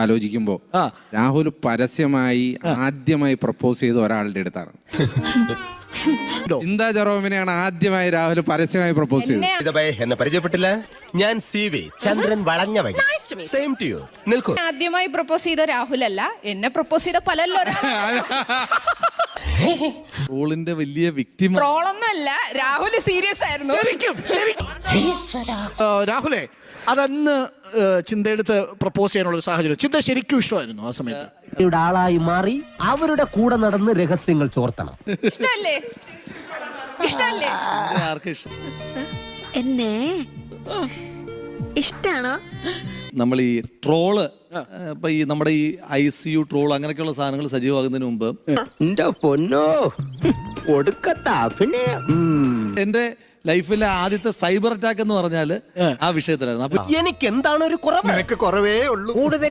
ആലോചിക്കുമ്പോ രാഹുൽ പരസ്യമായി ആദ്യമായി പ്രപ്പോസ് ചെയ്ത ഒരാളുടെ അടുത്താണ്. ചിന്താ ജെറോമിനെയാണ് ആദ്യമായി രാഹുൽ പരസ്യമായി പ്രപ്പോസ് ചെയ്തത്. എന്നെ പരിചയപ്പെട്ടില്ല, ഞാൻ CV ചന്ദ്രൻ വളഞ്ഞ വഴി. Same to you. നിൽക്കൂ. ആദ്യമായി പ്രപ്പോസ് ചെയ്ത രാഹുൽ അല്ല, എന്നെ പ്രപ്പോസ് ചെയ്ത പലല്ലോ. ട്രോളിന്റെ വലിയ വിക്ടിം ട്രോളൊന്നുമല്ല, രാഹുൽ സീരിയസ് ആയിരുന്നു. രാഹുലേ, അതന്ന് ചിന്തയെടുത്ത് പ്രപ്പോസ് ചെയ്യാനുള്ള സാഹചര്യം ചിന്ത ശരിക്കും ഇഷ്ടമായിരുന്നു ആ സമയത്ത്. ആളായി മാറി അവരുടെ കൂടെ നടന്ന് രഹസ്യങ്ങൾ ചോർത്തണം. ഇഷ്ടല്ലേ? ഇഷ്ടല്ലേ? ആർക്കും ഇഷ്ടം. എന്നെ ഇഷ്ടാണോ? നമ്മൾ ഈ ട്രോള് ഇപ്പൊ ഈ നമ്മുടെ ഈ ICU ട്രോൾ അങ്ങനെയൊക്കെയുള്ള സാധനങ്ങൾ സജീവമാകുന്നതിന് മുമ്പ് എന്റെ പൊന്നോ ഒടുക്കത്താ പിന്നെ എന്റെ ലൈഫിലെ ആദ്യത്തെ സൈബർ അറ്റാക്ക് എന്ന് പറഞ്ഞാൽ ആ വിഷയത്തിലായിരുന്നു. അപ്പൊ എനിക്ക് എന്താണ് ഒരു കുറവ്? കുറവേ ഉള്ളൂ. കൂടുതൽ